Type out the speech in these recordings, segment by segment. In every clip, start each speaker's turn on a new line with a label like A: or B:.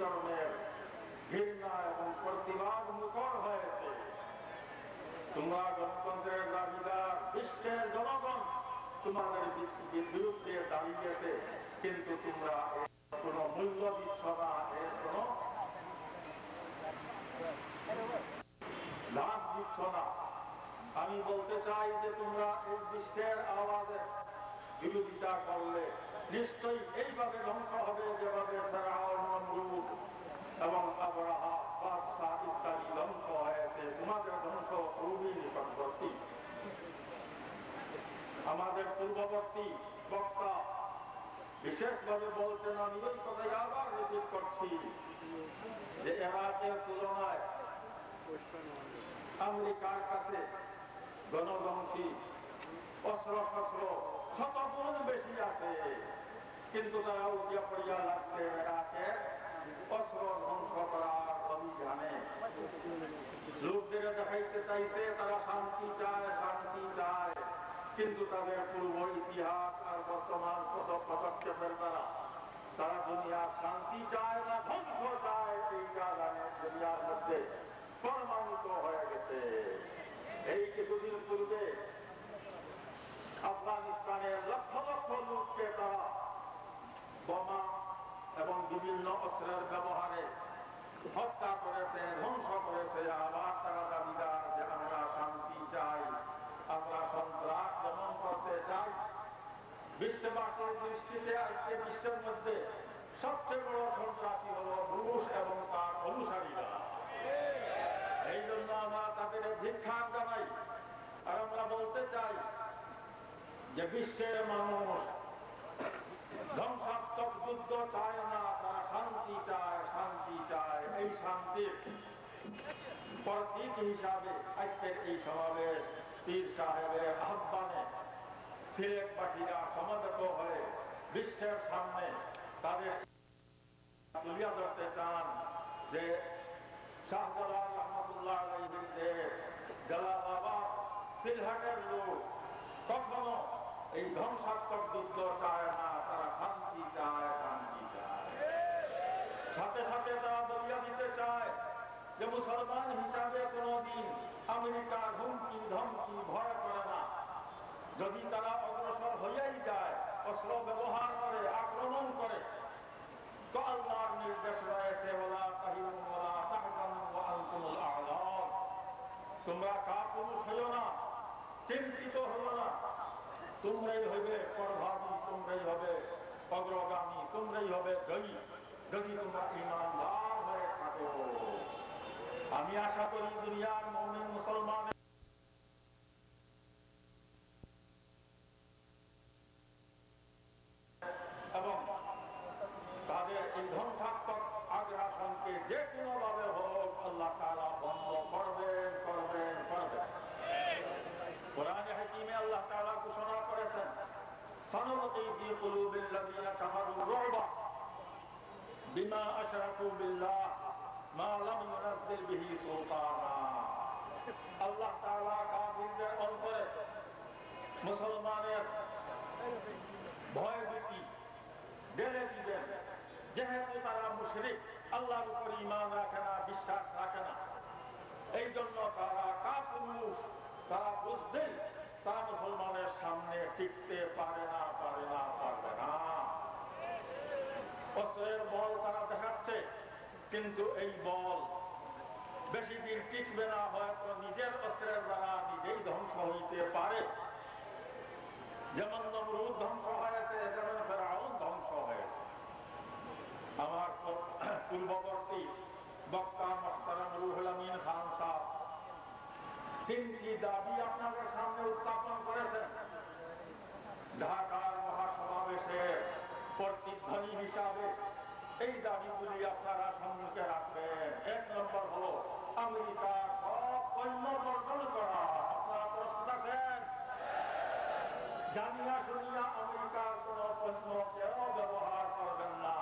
A: ধরনের ঘৃণা এবং প্রতিবাদ মুখর হয়েছে। তোমরা গণতন্ত্রের দাবিদার, বিশ্বের জনগণ তোমাদের বিরুদ্ধে দাঁড়িয়েছে, কিন্তু তোমরা কোন মূল্য দিচ্ছ না, এর কোন লাভ দিচ্ছ না। আমি বলতে চাই যে তোমরা এই বিশ্বের আওয়াজে বিরোধিতা করলে নিশ্চয়ই এইভাবে ধ্বংস হবে যেভাবে ফেরাউন, নমরুদ এবং আবরাহা, বাদশাহ ইত্যাদি ধ্বংস হয়েছে। তোমাদের ধ্বংস খুবই নিকটবর্তী। আমাদের পূর্ববর্তী বক্তা বিশেষভাবে বলছেন, আমি ওই কথাই আবার রিপিট করছি যে ইরাকের তুলনায় আমেরিকার কাছে গণধ্বংসী অস্ত্র শস্ত্র শতগুণ বেশি আছে, কিন্তু তারা উঠিয়া পড়িয়া লাগছে ইরাকে অস্ত্র ধ্বংস করার অভিযানে। লোকদের দেখাইতে চাইছে তারা শান্তি চায়, শান্তি চায়, কিন্তু তাদের পূর্ব ইতিহাস আর বর্তমান পদক্ষেপের দ্বারা তারা দুনিয়ার শান্তি চায় না, ধ্বংস চায়, এইটা দুনিয়ার মধ্যে প্রমাণিত হয়ে গেছে। এই কিছুদিন পূর্বে আফগানিস্তানের লক্ষ লক্ষ লোককে তারা বোমা এবং বিভিন্ন অস্ত্রের ব্যবহারে হত্যা করেছে, ধ্বংস করেছে। আবার তারা দাবিদার যে আমরা শান্তি চাই, আমরা সন্ত্রাস দমন করতে চাই। বিশ্ববাসীর দৃষ্টিতে আজকে বিশ্বের মধ্যে সবচেয়ে বড় সন্ত্রাসী হল রুশ এবং তার অনুসারীরা। এই জন্য আমরা তাদের ধিক্কার জানাই। আর আমরা বলতে চাই যে বিশ্বের মানুষ ধ্বংসাত্মক যুদ্ধ চায় না, তারা শান্তি চায়, শান্তি চায়। এই শান্তির প্রতীক হিসাবে আজকের এই সমাবেশ পীর সাহেবের আহ্বানে সিলেটবাসীরা সমবেত হয়ে বিশ্বের সামনে তাদের তুলিয়া ধরতে চান যে শাহজালাল রহমতুল্লাহ আলাইহির দেশ জালালাবাদ সিলহাটের লোক কখনো এই ধ্বংসাত্মক যুদ্ধ চায় না, তারা শান্তি চায়, শান্তি চায়। সাথে সাথে তারা বলিয়া দিতে চায় যে মুসলমান হিসাবে কোনদিন আমেরিকার হুমকি ধমকি ভয় করে না। যদি তারা অগ্রসর হইয়াই যায়, অস্ত্র ব্যবহার করে, আক্রমণ করে, তো আল্লাহর নির্দেশ রয়েছে, ওয়ালা তাহিনু ওয়ালা তাহজানু ওয়া আনতুমুল আ'লা। তোমরা কাপুরুষ হইও না, চিন্তিত হইও না, তোমরাই হবে প্রভাবী, তোমরাই হবে অগ্রগামী, তোমরাই হবে জয়ী, যদি তোমরা ঈমানদার হয়ে থাকো। আমি আশা করি দুনিয়ার মুমিন মুসলমান এবং তাদের এই ধ্বংসাত্মক আগ্রাসনকে যে কোনো ভাবে হোক আল্লাহ তাআলা বন্ধ করবেন, করবেন, করবেন। কোরআনে হাকিমে আল্লাহ তাআলা ঘোষণা করেছেন, সানুলকি ফি কুলুবিল লাযিনা কাফারু রুবা বিমা আশরাকু বিল্লাহ মা লাম ইউনাজ্জিল বিহি সুলতানা। আল্লাহ তাআলা কাফিরদের অন্তরে মুসলমানের ভয় ভীতি ঢেলে দিবেন, যেহেতু তারা মুশরিক, আল্লাহর উপর ঈমান রাখে না, বিশ্বাস রাখে না। এই জন্য তারা কাপুরুষ, তারা বুঝবেন তারা মুসলমানের সামনে টিকতে পারে না, পারে না, পারবে না। অস্ত্রের বল তারা দেখাচ্ছে, কিন্তু এই বল বেশি দিন টিকবে না, হয়তো নিজের অস্ত্রের দ্বারা নিজেই ধ্বংস হইতে পারে। যেমন নমরুদ ধ্বংস হয়েছে, যেমন ফেরাউন ধ্বংস হয়েছে। আমার পূর্ববর্তী বক্তা মুহতারাম রুহুল আমিন খান সাহেব তিনটি দাবি আপনাদের সামনে উত্থাপন করেছেন। ঢাকার মহাসমাবেশের প্রতিধ্বনি হিসাবে এই দাবিগুলি আপনারা সম্মুখে রাখবেন। ১ নম্বর হলো আমেরিকার সব পণ্য বর্জন করা। আপনারা প্রস্তুত আছেন? জানিয়া শুনিয়া আমেরিকার কোন পণ্য কেউ ব্যবহার করবেন না।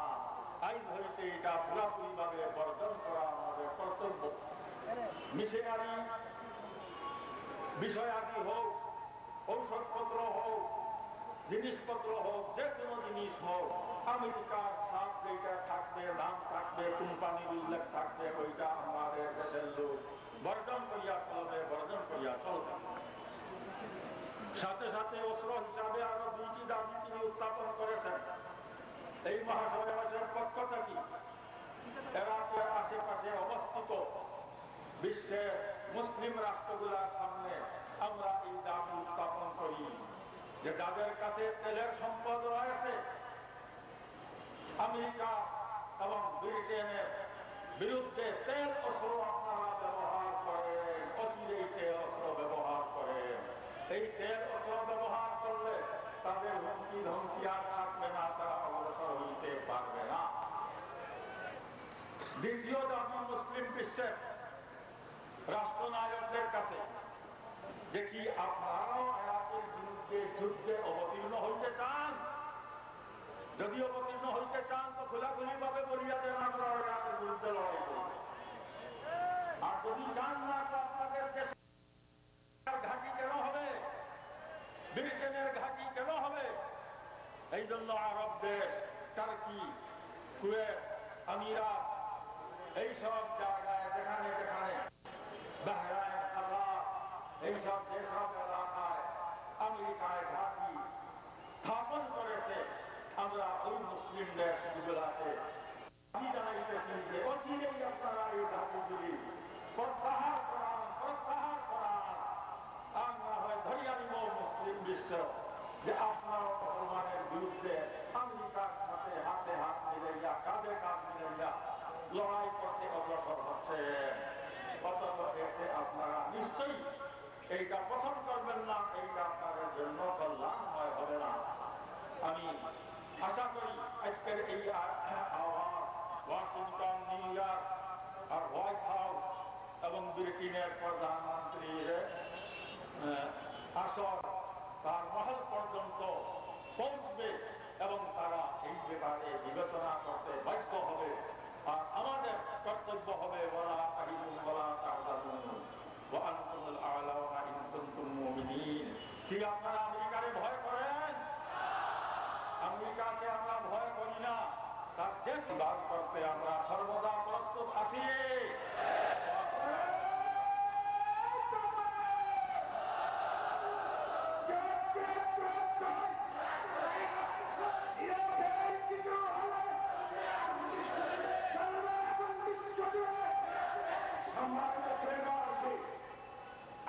A: আইন হইতে এটা পুরাপুরি ভাবে বর্জন করা আমাদের কর্তব্য। মিশনারি বিষয়াদি হোক, ঔষধপত্র হোক, জিনিসপত্র হোক, যে কোনো জিনিস হোক, আমেরিকার ছাপ যেটা থাকবে, নাম থাকবে, কোন প্রাণীর উল্লেখ থাকবে, ওইটা আমাদের দেশের লোক বর্জন করিয়া চলবে, বর্জন করিয়া চলবে। সাথে সাথে অস্ত্র হিসাবে আরো দুইটি দাবি তিনি উত্থাপন করেছেন এই মহাসমাবেশের পক্ষ থেকে। ইরাকের আশেপাশে অবস্থিত বিশ্বের মুসলিম রাষ্ট্রগুলোর সামনে আমরা এই দাবি উত্থাপন করি যে যাদের কাছে তেলের সম্পদ রয়েছে, আমেরিকা এবং ব্রিটেনের বিরুদ্ধে তেল অস্ত্র আপনারা ব্যবহার করেন, অচিরেই তেল অস্ত্র ব্যবহার করেন। এই তেল অস্ত্র ব্যবহার করলে তাদের হুমকি ধমকি আর থাকবে না, তারা অগ্রসর হইতে পারবে না। দ্বিতীয় দাবি মুসলিম বিশ্বের রাষ্ট্রনায়কদের কাছে যে কি আপনারাও ইরাকের বিরুদ্ধে যুদ্ধে অবতীর্ণ হইতে চান? যদি অবতীর্ণ হইতে চান তো খোলাখুলি ভাবে বলিয়া দেন আমরা ইরাকের বিরুদ্ধে লড়াই করব। আর যদি চান না তো আপনাদের দেশের ঘাঁটি কেন হবে, ব্রিটেনের ঘাঁটি কেন হবে? এই জন্য আরব দেশ, টার্কি, কুয়েত, আমিরাত, এইসব জায়গায় যেখানে যেখানে বাহরাইন, কাতার, এইসব যেসব এলাকায় আমেরিকায় ঘাঁটি স্থাপন করেছে, আমরা ওই মুসলিম দেশগুলোতে আমি জানাইতেছি যে অচিরেই আপনারা এই ঘাঁটিগুলি প্রত্যাহার করান, প্রত্যাহার করান। আর না হয় ধরিয়া নিব মুসলিম বিশ্ব যে আপনারা মুসলমানের বিরুদ্ধে আমেরিকার সাথে হাতে হাত মিলাইয়া, কাঁধে কাঁধ মিলাইয়া লড়াই করতে অগ্রসর হচ্ছে। অথচ এতে আপনারা নিশ্চয়ই এইটা পছন্দ করবেন না, এইটা আপনাদের জন্য কল্যাণময় হবে না। আমি আশা করি আজকের এই আহ্বান ওয়াশিংটন, নিউ ইয়র্ক আর হোয়াইট হাউস এবং ব্রিটেনের প্রধানমন্ত্রীর আসর তার মহল পর্যন্ত পৌঁছবে এবং তারা এই ব্যাপারে বিবেচনা করতে বাধ্য হবে। আর আমাদের কর্তব্য হবে ওয়ালা তাহিনুন ওয়ালা তাহজানুন ওয়া আনতুমুল আ'লাউনা ইন কুনতুম মুমিনিন। কি আপনারা আমেরিকারে ভয় করেন? আমেরিকাকে আমরা ভয় করি না, তার দেশ বার করতে আমরা সর্বদা প্রস্তুত আছি।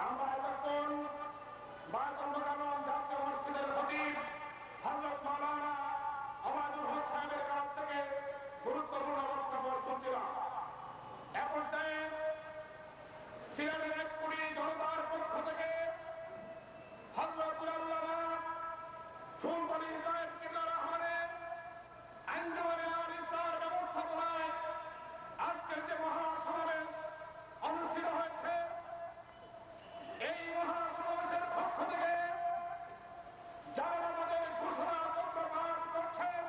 A: আমরা যখন বায়তুল্লাহ জাতীয় মসজিদের খতিব হযরত মাওলানা আওয়াজুল হক সাহেবের কাছ থেকে গুরুত্বপূর্ণ বক্তব্য শুনছিলাম, এ পর্যায়ে সিলেটের এককুড়ি জনতার পক্ষ থেকে হযরত আল্লামা ফুলবাড়ী সাহেব কিবলা রহমানের আঞ্জুমানে আল ইসলামের ব্যবস্থাপনায় আজকের যে মহাসমাবেশ অনুষ্ঠিত হয়েছে, এই মহাসমাবেশের পক্ষ থেকে যারা আমাদের ঘোষণার পত্র পাঠ করছেন,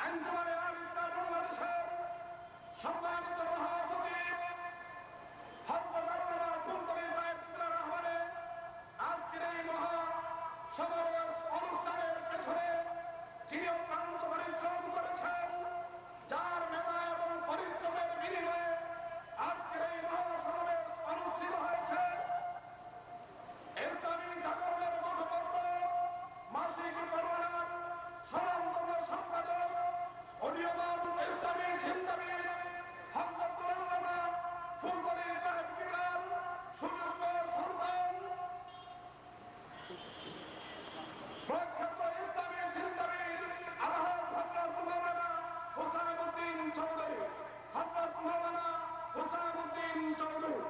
A: আঞ্জুমানে আল ইসলাম বাংলাদেশের সম্মানিত মহাসচিব হযরত আল্লামা ফুলবাড়ী সাহেব কিবলা রহমানের আজকের এই মহাসমাবেশ অনুষ্ঠানের পেছনে যিনি অক্লান্ত পরিশ্রম করেছেন, যার মেধা এবং পরিশ্রমের বিনিময়ে আজকের এই মহাসমাবেশ অনুষ্ঠিত হয়েছে, ইসলামী জাগরণের মুখপত্র মাসিক পরিমাণ স্বনামধন্য সম্পাদক উদীয়মান ইসলামী চিন্তাবিদ হযরত আল্লামা ফুলবাড়ী সাহেব কিবলার সুযোগ্য সন্তান, প্রখ্যাত ইসলামী চিন্তাবিদ আলহাজ হযরত মাওলানা হুসাইনুদ্দিন চৌধুরী, হযরত মাওলানা হুসাইনুদ্দিন চৌধুরী।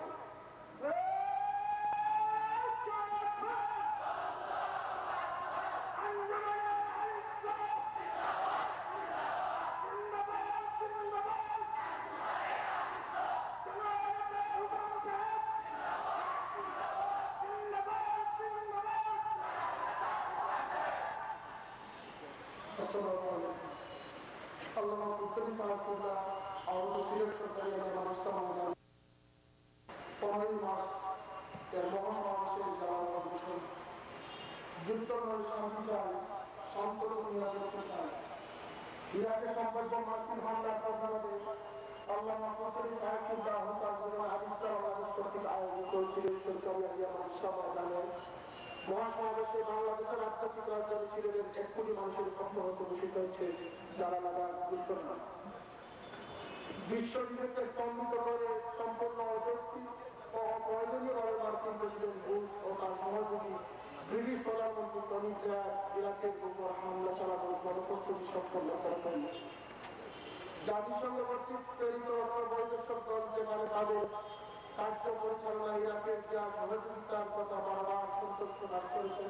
B: আল্লামা ফুলবাড়ী সাহেব কিবলা আহত সিলেট সরকারি ব্যবস্থা 15 মাস এর মহাসমাবেশের যাওয়ার অগ্রসর যুদ্ধের শান্তি চাই, শান্ত নিরাপত্তা চাই। ইরাকে সম্ভাব্য মার্কিন হামলার প্রতিবাদে আল্লামা কসরি সাহেবুল্লাহ তার জীবনে হাদিসটা বাংলাদেশ কর্তৃক আয়োজিত ছিল সরকারি ময়দানে মহাসমাবেশে বাংলাদেশের আধ্যাত্মিক রাজধানী সিলেটের 1 কোটি মানুষের পক্ষ হতে ঘোষিত হয়েছে জালালাবাদ গুলশান। বিশ্ববিদ্যালয়কে স্তম্ভিত করে সম্পূর্ণ অযৌক্তিক ও অপ্রয়োজনীয়ভাবে মার্কিন প্রেসিডেন্ট বুশ ও তার সহযোগী ব্রিটিশ প্রধানমন্ত্রী টনি ব্লেয়ার ইরাকের উপর হামলা চালানোর গণপ্রস্তুতি সম্পন্ন করা হয়েছে। জাতিসংঘ কর্তৃক প্রেরিত বৈদেশিক দল যেখানে তাদের কার্য পরিচালনা ইরাকের যা সহযোগিতার কথা বারবার সন্তোষ প্রকাশ করেছে,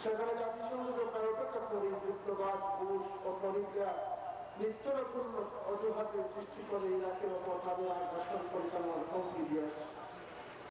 B: সেখানে জাতিসংঘকে অপেক্ষা করে যুদ্ধবাদ বুশ ও টনি ব্লেয়ার নিত্যপূর্ণ অজুহাতে সৃষ্টি করে ইরাকের ওপর তাদের আগ্রাসন পরিচালনার হুমকি দিয়ে আসছে।